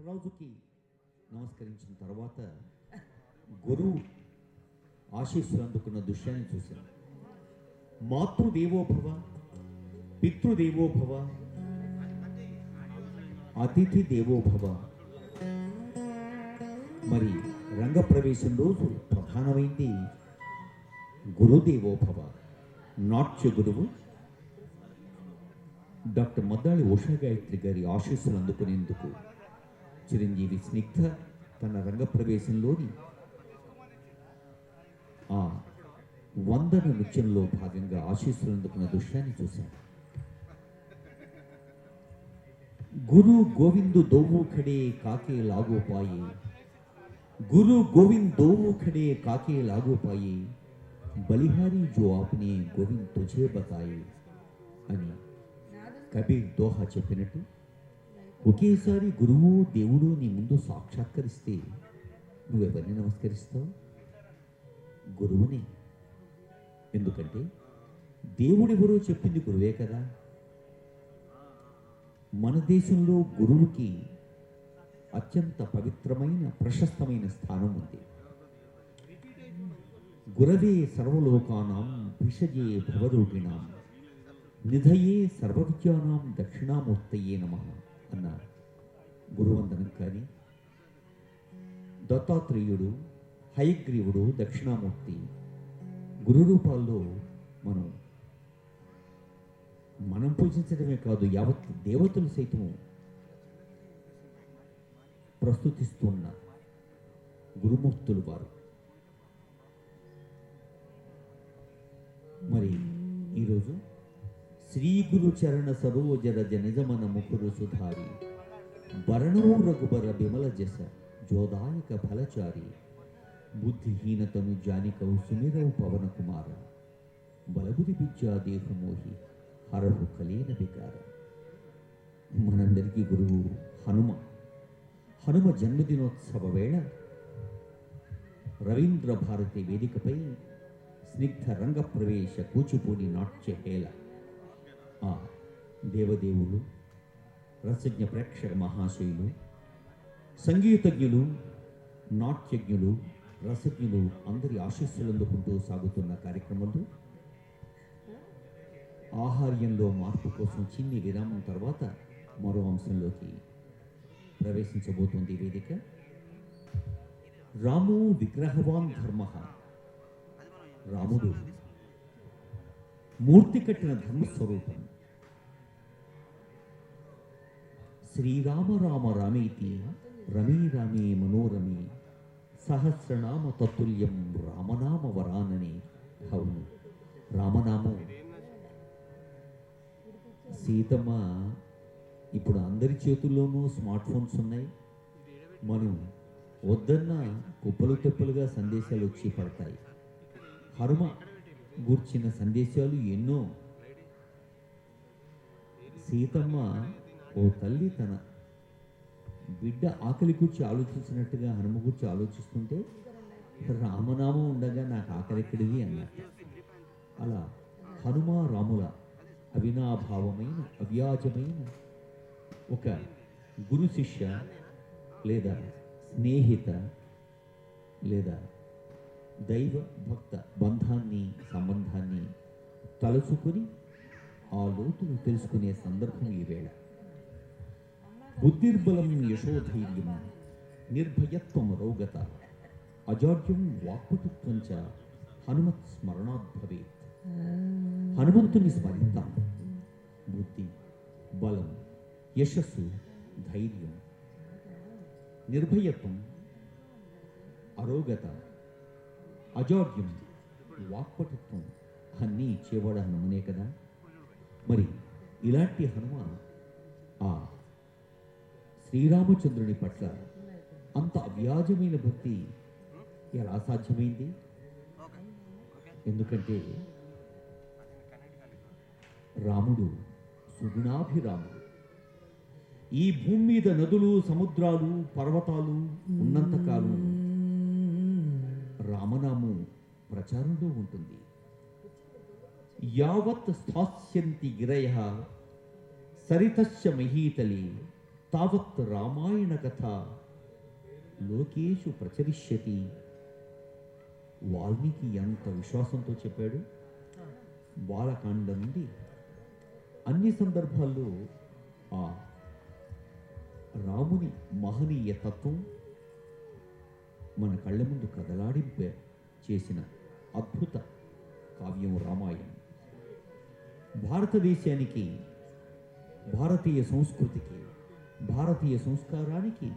రాజుకి నమస్కరించిన తర్వాత గురువు ఆశీస్సులు అందుకున్న దృశ్యాన్ని చూశాను. మాతృదేవోభవ, పితృదేవోభవ, అతిథి దేవోభవ. మరి రంగప్రవేశం రోజు ప్రధానమైంది గురుదేవోభవ. నాట్య గురువు డాక్టర్ మద్దాళి ఉషా గాయత్రి గారి ఆశీస్సులు అందుకునేందుకు చిరంజీవి స్నిగ్ధ తన రంగప్రవేశంలోని ఆ వందన నృత్యంలో భాగంగా ఆశీస్సులు అందుకున్న దృశ్యాన్ని చూశాను. గురు గోవిందు దోవు ఖడే కాకే లాగో పాయే, గురు గోవింद दो खड़े काके लागो पाए, बलिहारी जो आपने गोविंद तुझे बताए అని కబీర్ దోహా చెప్పినట్టు ఒకేసారి గురువు దేవుడు నీ ముందు సాక్షాత్కరిస్తే నువ్వెవరిని నమస్కరిస్తావు? గురువుని. ఎందుకంటే దేవుడెవరో చెప్పింది గురువే కదా. మన దేశంలో గురువుకి అత్యంత పవిత్రమైన ప్రశస్తమైన స్థానం ఉంది. గురవే సర్వలోకానాం భిషజే భవరూపిణాం నిధయే సర్వవిద్యానాం దక్షిణామూర్తయే నమః అన్న గురువందనం. కానీ దత్తాత్రేయుడు, హయగ్రీవుడు, దక్షిణామూర్తి గురు రూపాల్లో మనం పూజించడమే కాదు, యావత్ దేవతలు సైతం ప్రస్తుతిస్తున్న గురుమూర్తులు వారు. మరి ఈరోజు శ్రీ గురు చరణ సరోజరజ నిజమన ముఖురు సుధారి వరణో రఘుబర బిమల జస జోదాయక ఫలచారి బుద్ధిహీనతను జానికవు సుమిరవు పవన కుమార బలబుది విద్యా దేహమోహి హరహు కలీన వికార. మనందరికీ గురువు హనుమ జన్మదినోత్సవ వేళ రవీంద్ర భారతి వేదికపై స్నిగ్ధ రంగ ప్రవేశ కూచిపూడి నాట్య హేళ. ఆ దేవదేవులు, రసజ్ఞ ప్రేక్షక మహాశయులు, సంగీతజ్ఞులు, నాట్యజ్ఞులు, రసజ్ఞులు అందరి ఆశీస్సులు అందుకుంటూ సాగుతున్న కార్యక్రమంలో ఆహార్యంలో మార్పు కోసం చిన్ని విరామం తర్వాత మరో అంశంలోకి ప్రవేశించబోతోంది వేదిక. రాము విగ్రహవాన్ ధర్మ. రాముడు మూర్తి కట్టిన ధర్మస్వరూపం. శ్రీరామ రామ రామేతి రమే రామే మనోరమే సహస్రనామ తత్తుల్యం రామనామ వరాననే. అవును, రామనామం. సీతమ్మ ఇప్పుడు అందరి చేతుల్లోనూ స్మార్ట్ ఫోన్స్ ఉన్నాయి. మనం వద్దన్న కుప్పలు తెప్పలుగా సందేశాలు వచ్చి పడతాయి. హనుమ గూర్చిన సందేశాలు ఎన్నో. సీతమ్మ ఓ తల్లి తన బిడ్డ ఆకలి గురించి ఆలోచించినట్టుగా హనుమ గురించి ఆలోచిస్తుంటే రామనామం ఉండగా నాకు ఆకలిక్కడిది అన్నట్టు. అలా హనుమ రాముల అవినాభావమైన అవ్యాజమైన ఒక గురు శిష్య లేదా స్నేహిత లేదా దైవ భక్త సంబంధాన్ని తలుచుకొని ఆ లోతును తెలుసుకునే సందర్భం ఈ వేళ. బుద్ధిర్బలం యశోధైర్యం నిర్భయత్వం రోగత అజాడ్యం వాక్పటుత్వం చ హనుమత్ స్మరణాత్ భవేత్. హనుమంతుని స్మరిద్దాం. బుద్ధి, బలం, యశస్సు, ధైర్యం, నిర్భయత్వం, అరోగత, అజాడ్యం, వాక్పటుత్వం అన్నీ ఇచ్చేవాడు హనుమనే కదా. మరి ఇలాంటి హనుమ ఆ శ్రీరామచంద్రుని పట్ల అంత అవ్యాజమైన భక్తి ఎలా సాధ్యమైంది? ఎందుకంటే రాముడు సుగుణాభిరాముడు. ఈ భూమి మీద నదులు, సముద్రాలు, పర్వతాలు ఉన్నంతకాలం రామనామం ప్రచారంలో ఉంటుంది. యావత్ స్థాస్యంతి గిరయః సరితస్య మహీతలే తావత్ రామాయణ కథ లోకేషు ప్రచరిష్యతి. వాల్మీకి ఎంత విశ్వాసంతో చెప్పాడు. బాలకాండ నుండి అన్ని సందర్భాల్లో ఆ రాముని మహనీయ తత్వం మన కళ్ళ ముందు కదలాడింప చేసిన అద్భుత కావ్యం రామాయణం. భారతదేశానికి, భారతీయ సంస్కృతికి, భారతీయ సంస్కారానికి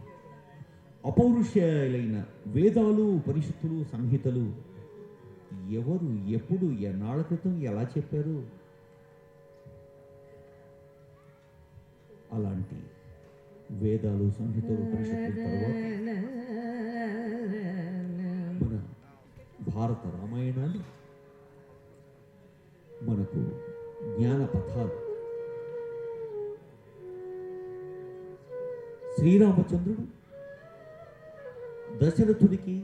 అపౌరుషాలైన వేదాలు, ఉపనిషత్తులు, సంహితలు ఎవరు, ఎప్పుడు, ఎన్నాళ్ళ క్రితం ఎలా చెప్పారు? అలాంటి వేదాలు, సంహితలు, ఉపనిషత్తుల తర్వాత మన భారత రామాయణాన్ని మనకు జ్ఞాన పథాలు. శ్రీరామచంద్రుడు దశరథుడికి,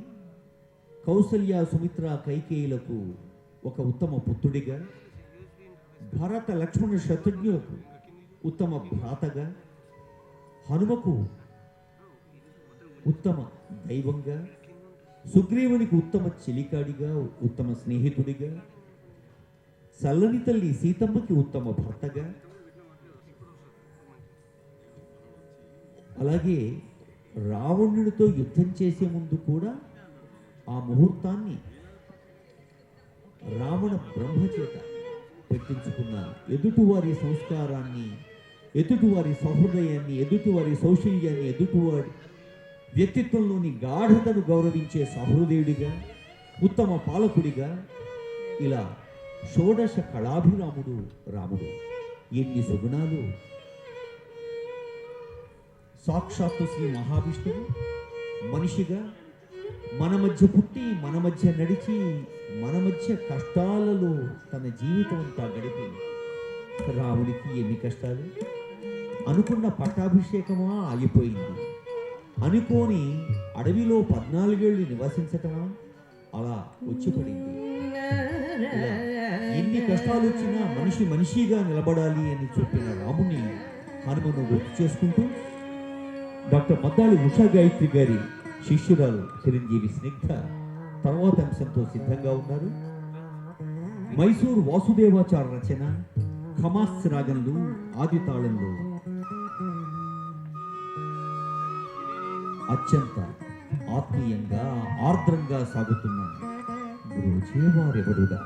కౌసల్య, సుమిత్ర, కైకేయులకు ఒక ఉత్తమ పుత్రుడిగా, భరత, లక్ష్మణ, శత్రుఘ్నులకు ఉత్తమ భ్రాతగా, హనుమకు ఉత్తమ దైవంగా, సుగ్రీవునికి ఉత్తమ చెలికాడిగా, ఉత్తమ స్నేహితుడిగా, చల్లని తల్లి సీతమ్మకి ఉత్తమ భర్తగా, అలాగే రావణుడితో యుద్ధం చేసే ముందు కూడా ఆ ముహూర్తాన్ని రావణ బ్రహ్మచేత పెట్టించుకున్న ఎదుటివారి సంస్కారాన్ని, ఎదుటివారి సహృదయాన్ని, ఎదుటివారి సౌశల్యాన్ని, ఎదుటివారి వ్యక్తిత్వంలోని గాఢతను గౌరవించే సహృదయుడిగా, ఉత్తమ పాలకుడిగా, ఇలా షోడశ కళాభిరాముడు రాముడు. ఎన్ని సుగుణాలు! సాక్షాత్తు శ్రీ మహావిష్ణువు మనిషిగా మన మధ్య పుట్టి, మన మధ్య నడిచి, మన మధ్య కష్టాలలో తన జీవితం అంతా గడిపి, రాముడికి ఎన్ని కష్టాలు! అనుకున్న పట్టాభిషేకమా ఆగిపోయింది, అనుకోని అడవిలో 14 ఏళ్ళు నివసించటమా అలా వచ్చి పడింది. ఎన్ని కష్టాలు వచ్చినా మనిషి మనిషిగా నిలబడాలి అని చెప్పిన రాముని హనుమను గుర్తు చేసుకుంటూ డాక్టర్ మద్దాళి ఉషా గాయత్రి గారి శిష్యురాలు చిరంజీవి స్నిగ్ధ తర్వాత అంశంతో సిద్ధంగా ఉన్నారు. మైసూరు వాసుదేవాచార రచన ఖమాస్ రాగంలో, ఆది తాళంలో అత్యంత ఆత్మీయంగా, ఆర్ద్రంగా సాగుతున్న బ్రోచేవారెవరుగా.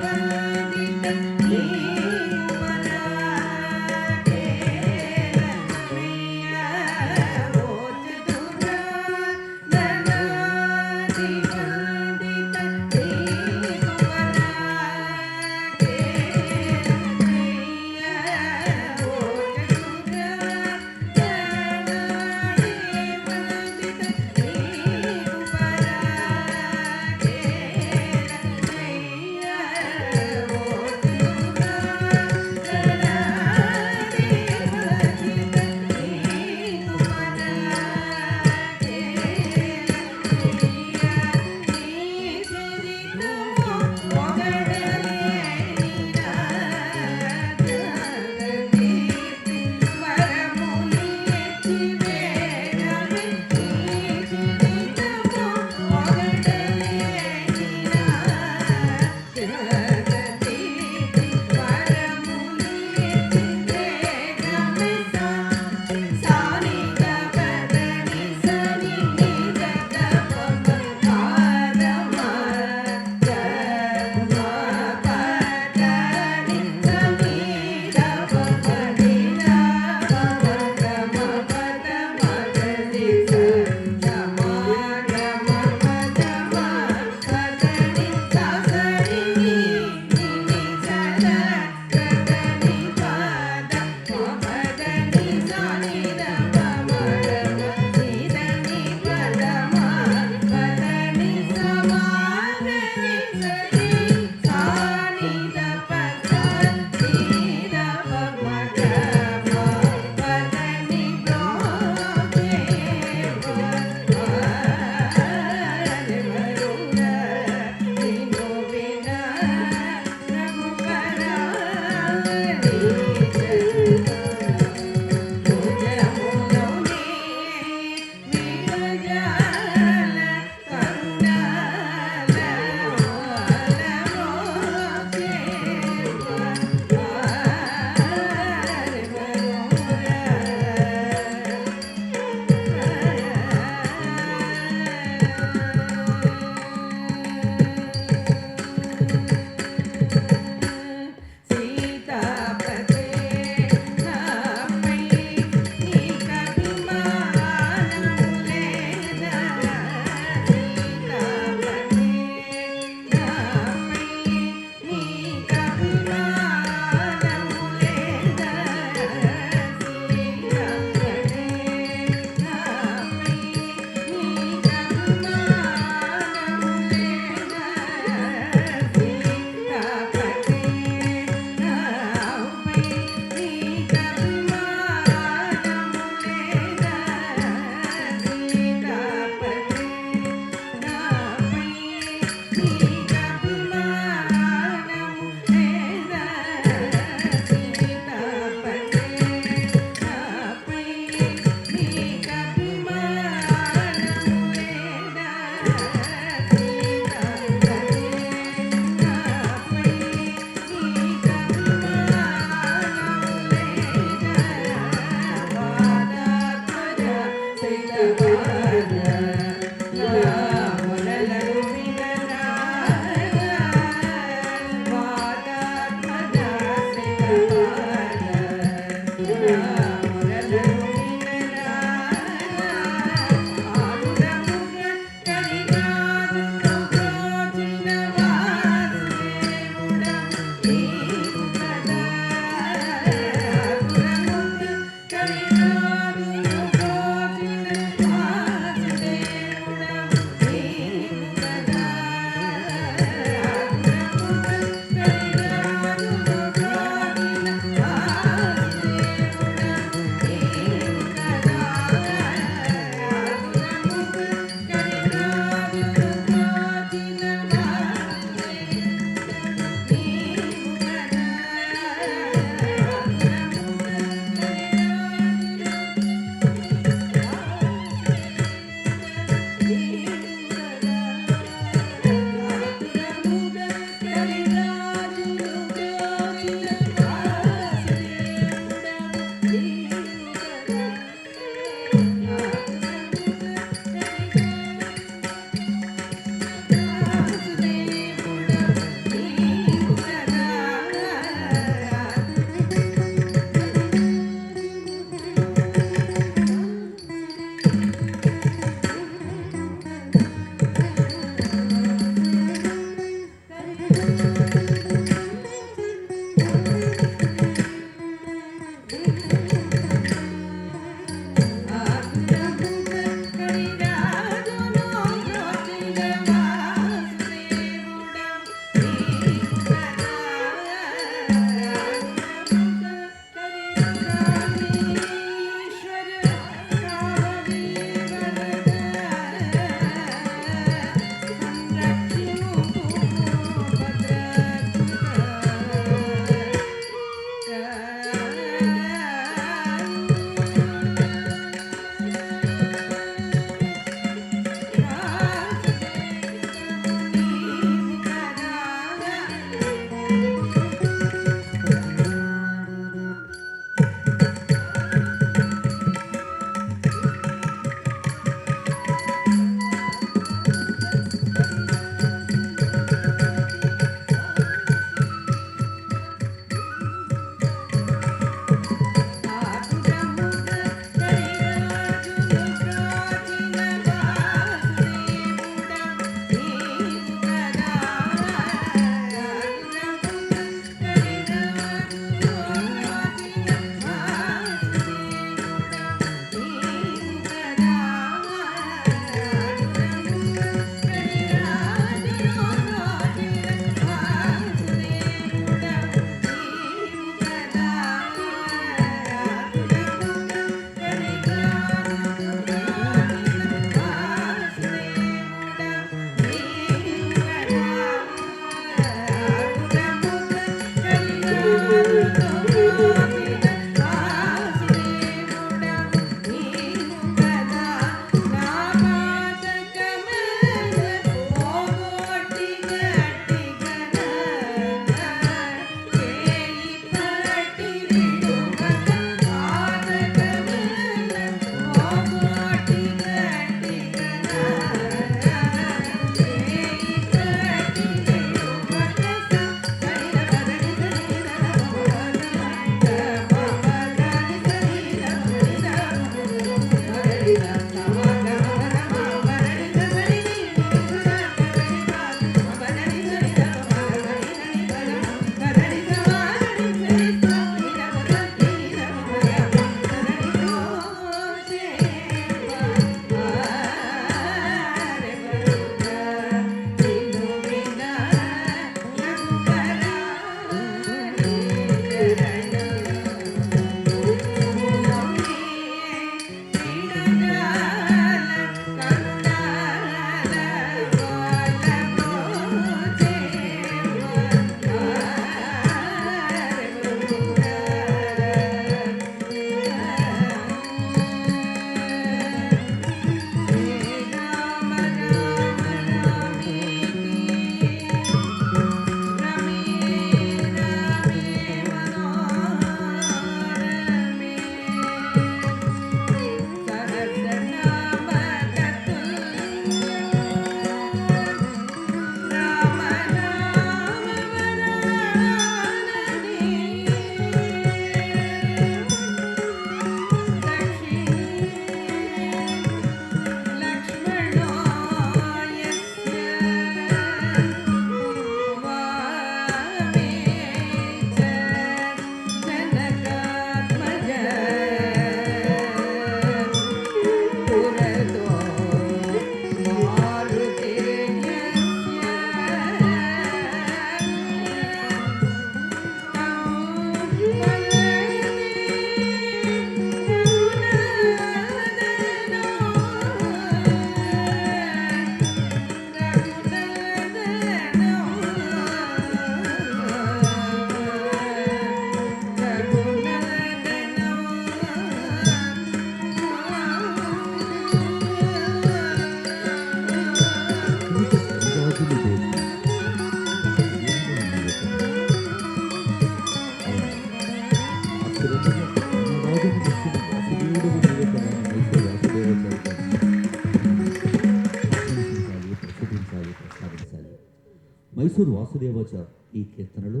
మైసూరు వాసుదేవాచార్ ఈ కీర్తనలో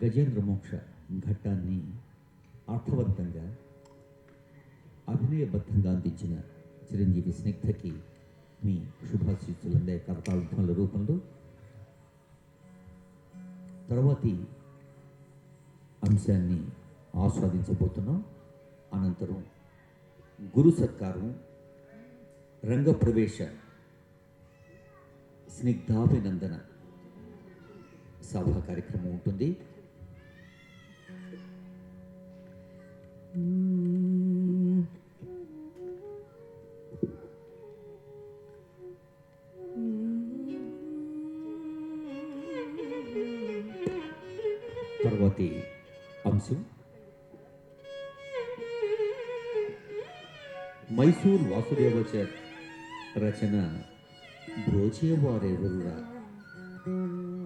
గజేంద్ర మోక్ష ఘట్టాన్ని అర్థవంతంగా అభినయబద్ధంగా అందించిన చిరంజీవి స్నిగ్ధకి మీ శుభాశీస్సులందే కరతాళ రూపంలో. తర్వాతి అంశాన్ని ఆస్వాదించబోతున్నాం. అనంతరం గురు సత్కారం, రంగప్రవేశ, స్నిగ్ధాభినందన సభా కార్యక్రమం ఉంటుంది. తర్వాతి అంశం మైసూర్ వాసుదేవాచార్ రచన బ్రోచేవారెవరురా.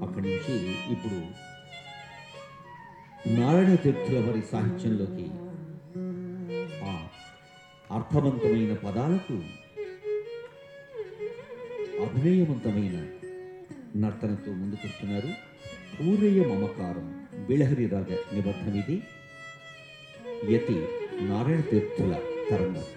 అక్కడి నుంచి ఇప్పుడు నారాయణ తీర్థుల వారి సాహిత్యంలోకి ఆ అర్థవంతమైన పదాలకు అభినయవంతమైన నర్తనతో ముందుకొస్తున్నారు. పూరయ్య మమకారం బిళహరి రాగ నిబద్ధమిది. యతి నారాయణ తీర్థుల తరంగం.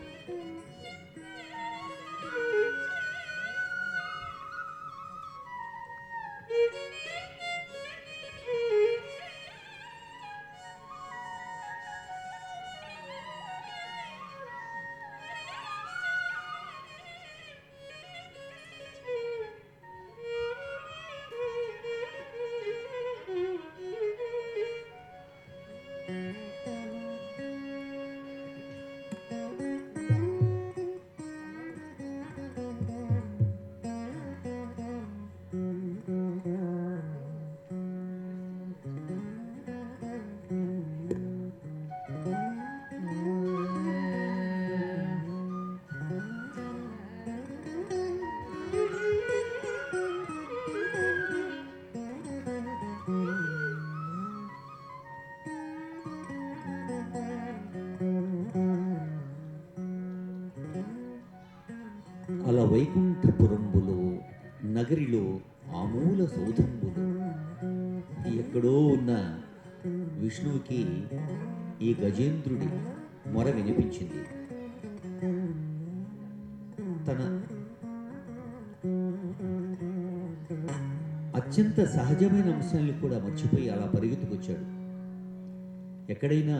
అల వైకుంఠపురంబులో నగరిలో ఆమూల సౌధంబులు. ఎక్కడో ఉన్న విష్ణువుకి ఈ గజేంద్రుడి మొర వినిపించింది. తన అత్యంత సహజమైన అంశాన్ని కూడా మర్చిపోయి అలా పరిగెత్తుకొచ్చాడు. ఎక్కడైనా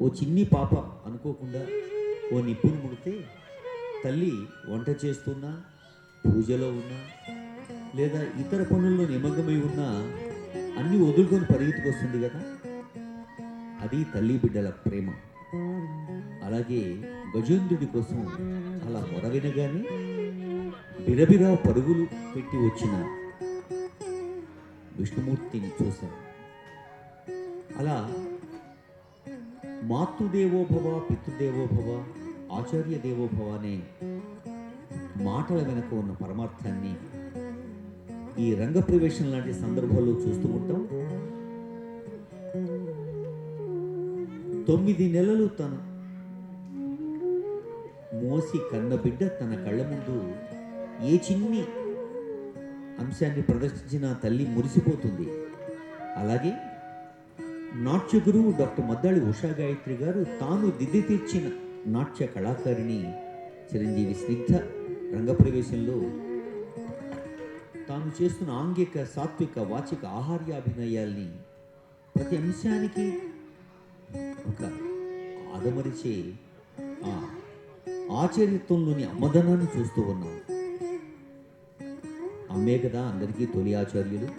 ఓ చిన్ని పాప అనుకోకుండా ఓ నిప్పును ముడితే తల్లి వంట చేస్తున్నా, పూజలో ఉన్నా, లేదా ఇతర పనుల్లో నిమగ్నమై ఉన్నా అన్నీ వదులుకొని పరిగెత్తుకొస్తుంది కదా. అది తల్లి బిడ్డల ప్రేమ. అలాగే గజేంద్రుడి కోసం అలా మొర వినగానే బిరబిరా పరుగులు పెట్టి వచ్చిన విష్ణుమూర్తిని చూశాను. అలా మాతృదేవోభవ, పితృదేవోభవ, ఆచార్య దేవోభవ అనే మాటల వెనక ఉన్న పరమార్థాన్ని ఈ రంగప్రవేశం లాంటి సందర్భాల్లో చూస్తూ ఉంటాం. 9 నెలలు తను మోసి కన్న బిడ్డ తన కళ్ళ ముందు ఏ చిన్ని అంశాన్ని ప్రదర్శించిన తల్లి మురిసిపోతుంది. అలాగే నాట్య గురువు డాక్టర్ మద్దాళి ఉషా గాయత్రి గారు తాను దిద్ది తీర్చిన నాట్య కళాకారిణి చిరంజీవి స్నిగ్ధ రంగప్రవేశంలో తాను చేస్తున్న ఆంగిక, సాత్విక, వాచిక, ఆహార్యాభినయాల్ని ప్రతి అంశానికి ఒక ఆదమరిచే ఆ ఆచార్యత్వంలోని అమ్మదనాన్ని చూస్తూ ఉన్నాం. అమ్మే కదా అందరికీ తొలి ఆచార్యులు.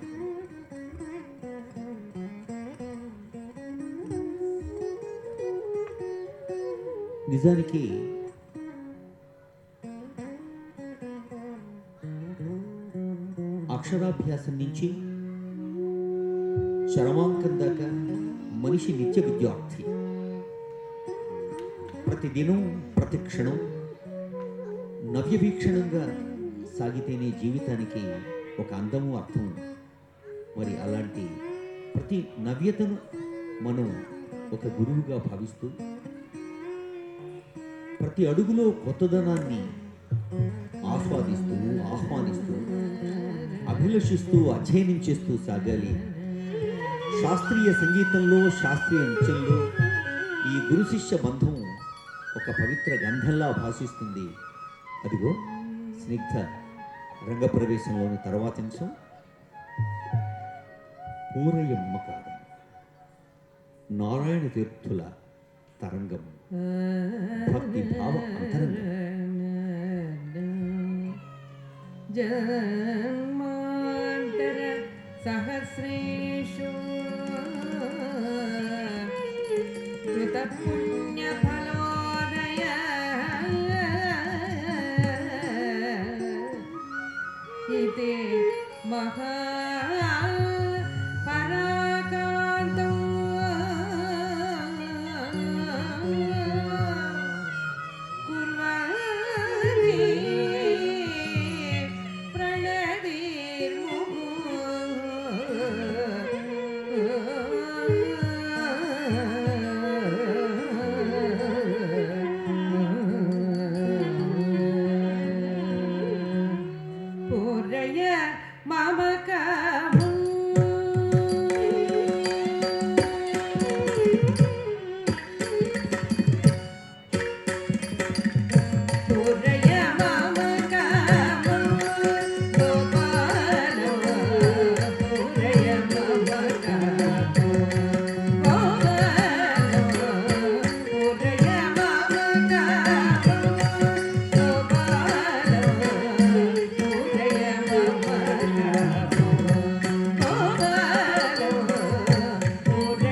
నిజానికి అక్షరాభ్యాసం నుంచి చరమాంకం దాకా మనిషి నిత్య విద్యార్థి. ప్రతిదినం, ప్రతి క్షణం నవ్యవీక్షణంగా సాగితేనే జీవితానికి ఒక అందము, అర్థం. మరి అలాంటి ప్రతి నవ్యతను మనం ఒక గురువుగా భావిస్తూ ప్రతి అడుగులో కొత్తదనాన్ని ఆస్వాదిస్తూ, ఆహ్వానిస్తూ అభిలషిస్తూ అధ్యయనం చేస్తూ సాగాలి. శాస్త్రీయ సంగీతంలో, శాస్త్రీయ నృత్యంలో ఈ గురు శిష్య బంధం ఒక పవిత్ర గంధంలా భాషిస్తుంది. అదిగో స్నిగ్ధ రంగప్రవేశంలోని తర్వాత నిమిషం పూరయ్య మమకారం, నారాయణ తీర్థుల తరంగం, భక్తి భావ అంతరంగం. జన్మాంతర సహస్రేషు కృత పుణ్య ఫలోదయ ఇతి మహా పరాకాంతం కుర్వాణి పూరయ మమకాము పూరయ మమకాము గోపాల పూరయ మమకాము గోపాల పూరయ మమకాము గోపాల పూరయ మమకాము గోపాల పూరయ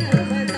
Bhagavad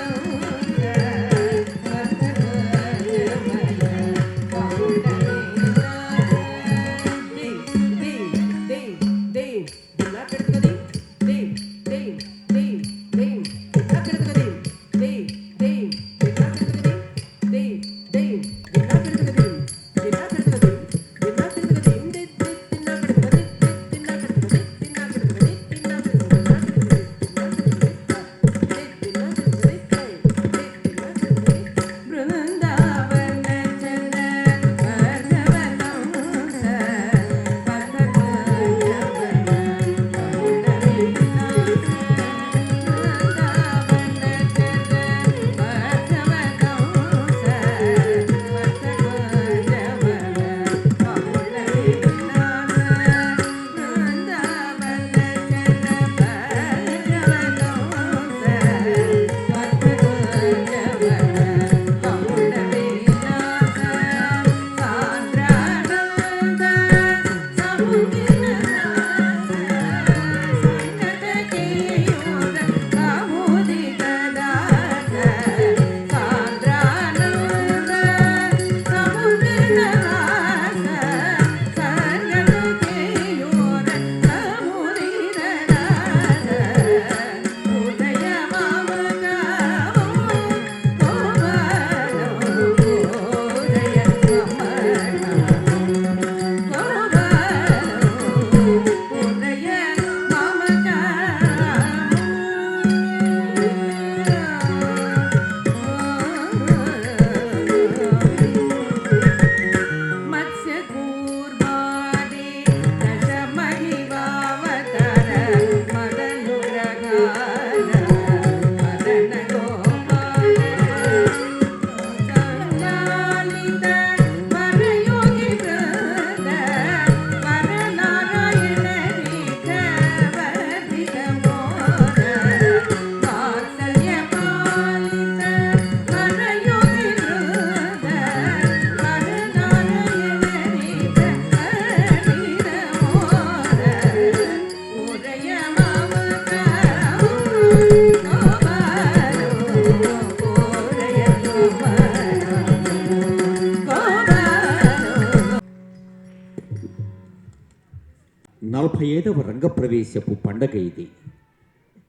నలభై 45వ రంగప్రవేశపు పండగ ఇది.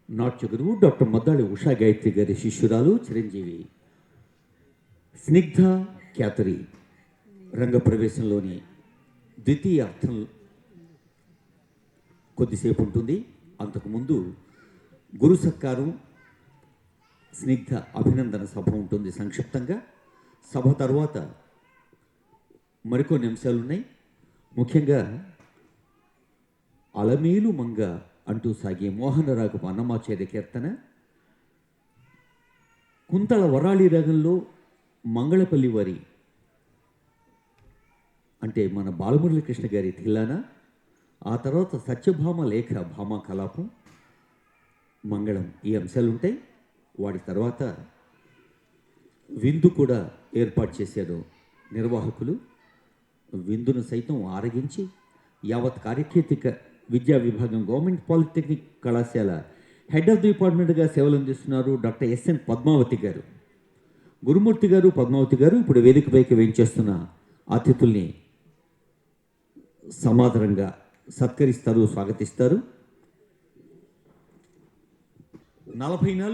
నాట్య గురువు డాక్టర్ మద్దాళి ఉషా గాయత్రి గారి శిష్యురాలు చిరంజీవి స్నిగ్ధ ఖ్యాతరి రంగప్రవేశంలోని ద్వితీయ అర్థం కొద్దిసేపు ఉంటుంది. అంతకుముందు గురు సత్కారం, స్నిగ్ధ అభినందన సభ ఉంటుంది సంక్షిప్తంగా. సభ తర్వాత మరికొన్ని అంశాలు ఉన్నాయి. ముఖ్యంగా అలమేలు మంగ అంటూ సాగే మోహనరాగపు అన్నమాచార్య కీర్తన, కుంతల వరాళి రాగంలో మంగళపల్లి వారి అంటే మన బాలమురళీకృష్ణ గారి తిల్లానా, ఆ తర్వాత సత్యభామ లేఖ భామ కలాపం, మంగళం, ఈ అంశాలు ఉంటాయి. వాటి తర్వాత విందు కూడా ఏర్పాటు చేశారు నిర్వాహకులు. విందును సైతం ఆరగించి యావత్ కార్యకేతిక విద్యా విభాగం గవర్నమెంట్ పాలిటెక్నిక్ కళాశాల హెడ్ ఆఫ్ ది డిపార్ట్మెంట్గా సేవలు అందిస్తున్నారు డాక్టర్ ఎస్ఎన్ పద్మావతి గారు. గురుమూర్తి గారు, పద్మావతి గారు ఇప్పుడు వేదికపైకి వేయించేస్తున్న అతిథుల్ని సమాదరంగా సత్కరిస్తారు, స్వాగతిస్తారు. 44